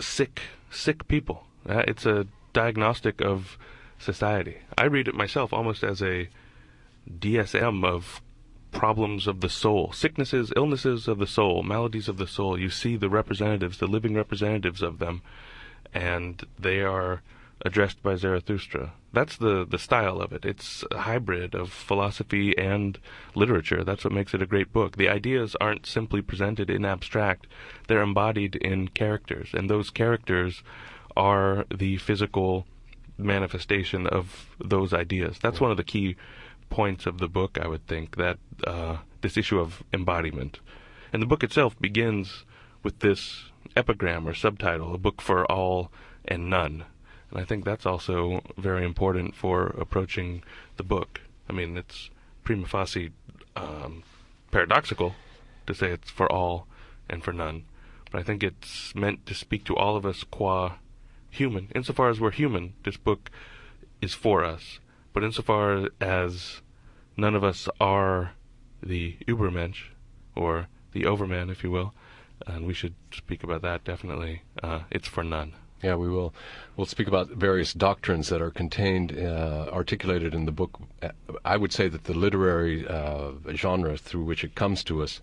sick people. It's a diagnostic of society. I read it myself almost as a DSM of problems of the soul, sicknesses, illnesses of the soul, maladies of the soul. You see the representatives, the living representatives of them, and they are addressed by Zarathustra. That's the style of it. It's a hybrid of philosophy and literature. That's what makes it a great book. The ideas aren't simply presented in abstract. They're embodied in characters, and those characters are the physical manifestation of those ideas. That's one of the key points of the book, I would think, that this issue of embodiment. And the book itself begins with this epigram or subtitle, a book for all and none. And I think that's also very important for approaching the book. I mean, it's prima facie paradoxical to say it's for all and for none. But I think it's meant to speak to all of us qua human. Insofar as we're human, this book is for us. But insofar as none of us are the Übermensch, or the Overman, if you will, and we should speak about that definitely, it's for none. Yeah, we will. We'll speak about various doctrines that are contained, articulated in the book. I would say that the literary genre through which it comes to us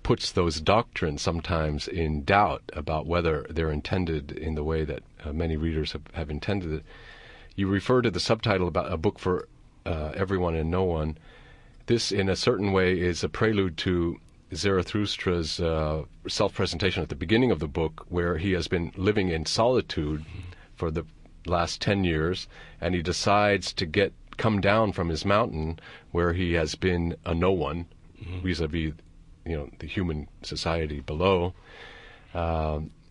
puts those doctrines sometimes in doubt about whether they're intended in the way that many readers have intended it. You refer to the subtitle about a book for everyone and no one. This, in a certain way, is a prelude to Zarathustra's self-presentation at the beginning of the book, where he has been living in solitude for the last 10 years, and he decides to come down from his mountain, where he has been a no one, vis-a-vis, the human society below,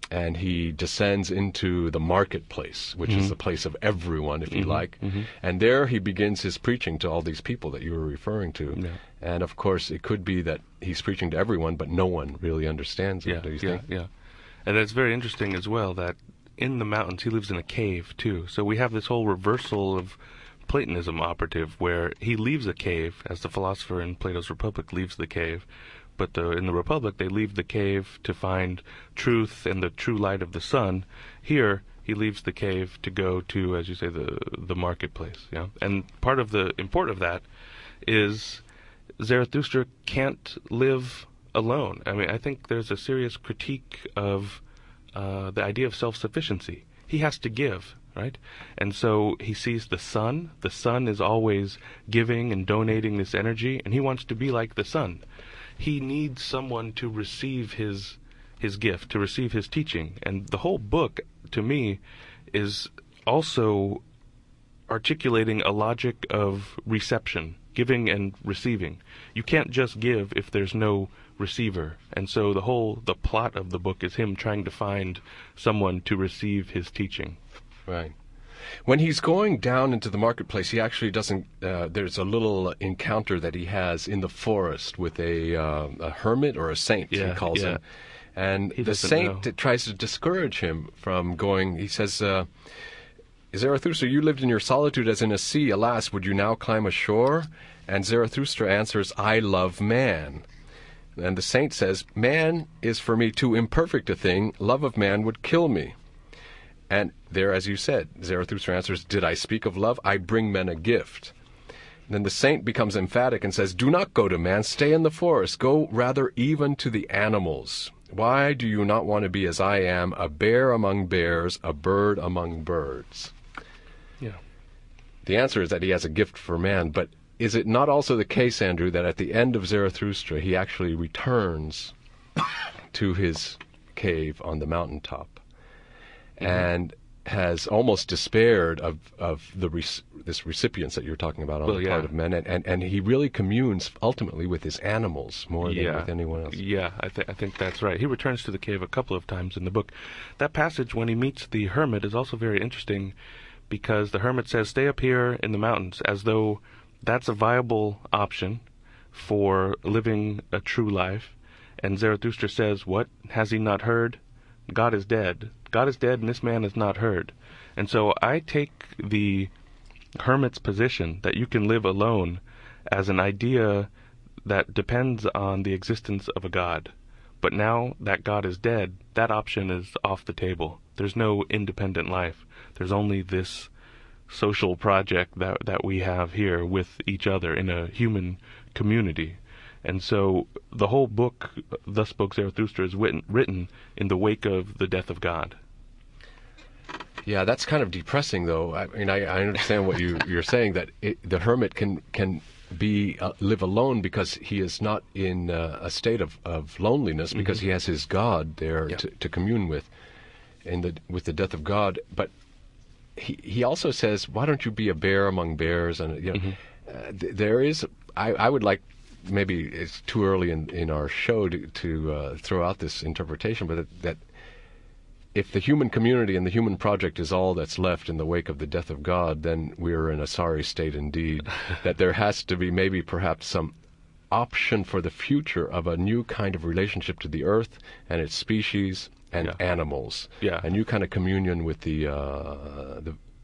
and he descends into the marketplace, which is the place of everyone, if you like. And there he begins his preaching to all these people that you were referring to. Yeah. And, of course, it could be that he's preaching to everyone, but no one really understands it, do you think? Yeah. And it's very interesting as well that in the mountains he lives in a cave, too. So we have this whole reversal of Platonism operative, where he leaves a cave, as the philosopher in Plato's Republic leaves the cave. But in the Republic, they leave the cave to find truth and the true light of the sun. Here, he leaves the cave to go to, as you say, the marketplace. Yeah, and part of the import of that is Zarathustra can't live alone. I mean, I think there's a serious critique of the idea of self-sufficiency. He has to give, right? And so he sees the sun. The sun is always giving and donating this energy, and he wants to be like the sun. He needs someone to receive his gift, to receive his teaching. And the whole book, to me, is also articulating a logic of reception, giving and receiving. You can't just give if there's no receiver. And so the plot of the book is him trying to find someone to receive his teaching. Right. When he's going down into the marketplace, he actually doesn't. There's a little encounter that he has in the forest with a hermit or a saint, he calls him. And the saint tries to discourage him from going. He says, Zarathustra, you lived in your solitude as in a sea. Alas, would you now climb ashore? And Zarathustra answers, I love man. And the saint says, man is for me too imperfect a thing. Love of man would kill me. And there, as you said, Zarathustra answers, did I speak of love? I bring men a gift. And then the saint becomes emphatic and says, do not go to man, stay in the forest. Go rather even to the animals. Why do you not want to be as I am, a bear among bears, a bird among birds? Yeah. The answer is that he has a gift for man, but is it not also the case, Andrew, that at the end of Zarathustra, he actually returns to his cave on the mountaintop? And has almost despaired of this recipients that you're talking about on the part of men, and he really communes ultimately with his animals more than with anyone else. Yeah, I think that's right. He returns to the cave a couple of times in the book. That passage when he meets the hermit is also very interesting, because the hermit says, stay up here in the mountains, as though that's a viable option for living a true life. And Zarathustra says, what? Has he not heard? God is dead. God is dead, and this man is not heard. And so I take the hermit's position that you can live alone as an idea that depends on the existence of a God. But now that God is dead, that option is off the table. There's no independent life. There's only this social project that we have here with each other in a human community. And so the whole book, Thus Spoke Zarathustra, is written in the wake of the death of God. Yeah, that's kind of depressing, though. I mean, I understand what you're saying, that the hermit can be live alone because he is not in a state of loneliness, because he has his God there to commune with, with the death of God. But he also says, why don't you be a bear among bears? And there is, I would like, maybe it's too early in our show to throw out this interpretation, but that if the human community and the human project is all that's left in the wake of the death of God, then we're in a sorry state indeed. That there has to be maybe perhaps some option for the future of a new kind of relationship to the earth and its species and animals. Yeah. A new kind of communion with the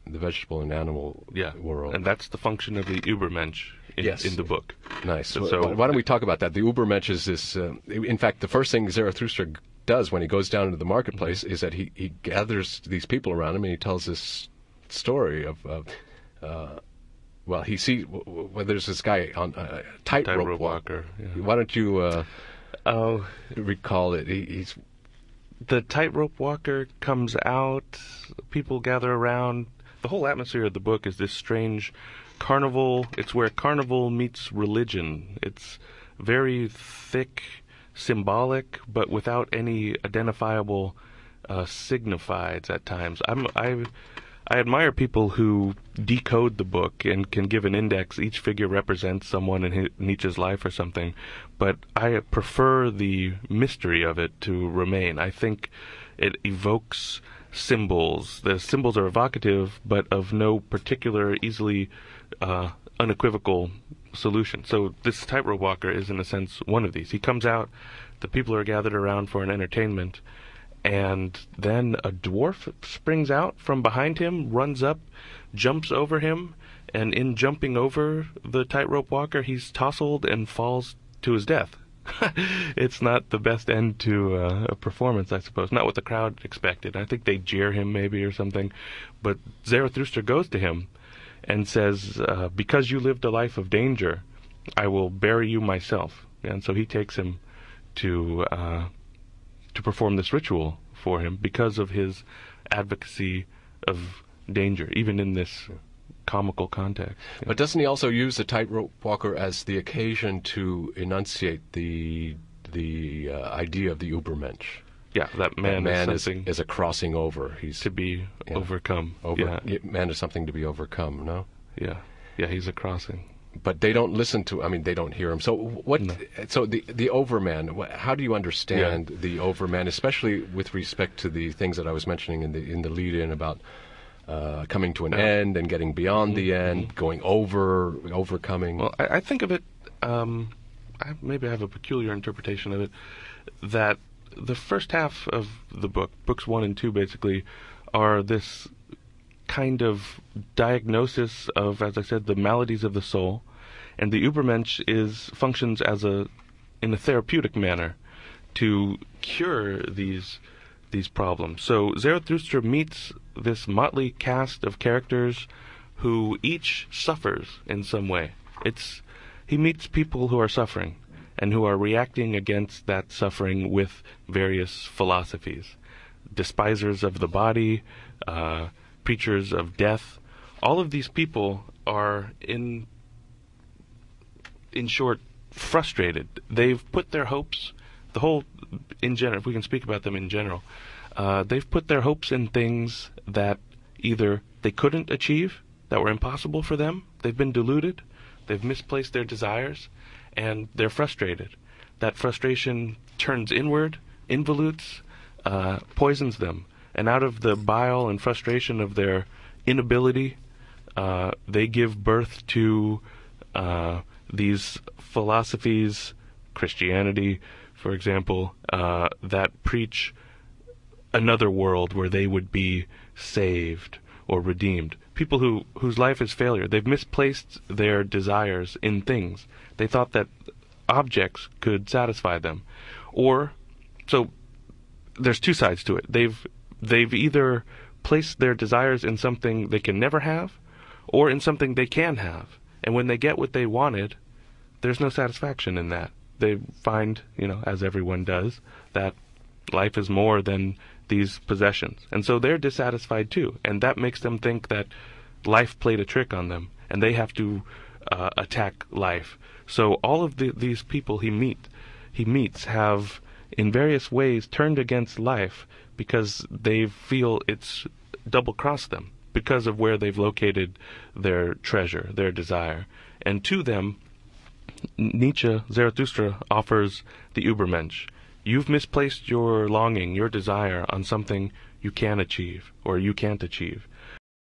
vegetable and animal world. And that's the function of the Übermensch in the book. Nice. So why don't we talk about that? The Übermensch is this, in fact, the first thing Zarathustra does when he goes down into the marketplace is that he gathers these people around him and he tells this story of he sees there's this guy on a tightrope walker. Why don't you recall it? He's the tightrope walker comes out, people gather around. The whole atmosphere of the book is this strange carnival. It's where carnival meets religion. It's very thick, symbolic, but without any identifiable signifieds at times. I admire people who decode the book and can give an index. Each figure represents someone in Nietzsche's life or something, but I prefer the mystery of it to remain. I think it evokes symbols. The symbols are evocative, but of no particular, easily unequivocal solution. So this tightrope walker is, in a sense, one of these. He comes out, the people are gathered around for an entertainment, and then a dwarf springs out from behind him, runs up, jumps over him, and in jumping over the tightrope walker, he's tousled and falls to his death. It's not the best end to a performance, I suppose. Not what the crowd expected. I think they jeer him maybe or something. But Zarathustra goes to him and says, because you lived a life of danger, I will bury you myself. And so he takes him to perform this ritual for him because of his advocacy of danger, even in this comical context. But doesn't he also use the tightrope walker as the occasion to enunciate the idea of the Übermensch? Yeah, that man is a crossing over. He's to be overcome. Man is something to be overcome, no? Yeah, he's a crossing. But they don't listen to. I mean, they don't hear him. So what? No. So the overman. How do you understand the overman, especially with respect to the things that I was mentioning in the lead-in about coming to an end and getting beyond the end, going overcoming? Well, I think of it. Maybe I have a peculiar interpretation of it. That the first half of the book, books 1 and 2, basically, are this kind of diagnosis of, as I said, the maladies of the soul, and the Übermensch functions in a therapeutic manner to cure these problems. So Zarathustra meets this motley cast of characters who each suffers in some way. He meets people who are suffering and who are reacting against that suffering with various philosophies. Despisers of the body, preachers of death. All of these people are, in short, frustrated. They've put their hopes, in general, if we can speak about them in general, they've put their hopes in things that either they couldn't achieve, that were impossible for them. They've been deluded. They've misplaced their desires, and they're frustrated. That frustration turns inward, involutes, poisons them. And out of the bile and frustration of their inability, they give birth to these philosophies, Christianity, for example, that preach another world where they would be saved or redeemed. People whose life is failure. They've misplaced their desires in things. They thought that objects could satisfy them. Or So there's two sides to it. They've either placed their desires in something they can never have, or in something they can have. And when they get what they wanted, there's no satisfaction in that. They find, as everyone does, that life is more than these possessions. And so they're dissatisfied too. And that makes them think that life played a trick on them, and they have to attack life. So all of these people he meets have, in various ways, turned against life because they feel it's double-crossed them because of where they've located their treasure, their desire. And to them, Nietzsche, Zarathustra, offers the Übermensch. You've misplaced your longing, your desire, on something you can achieve, or you can't achieve.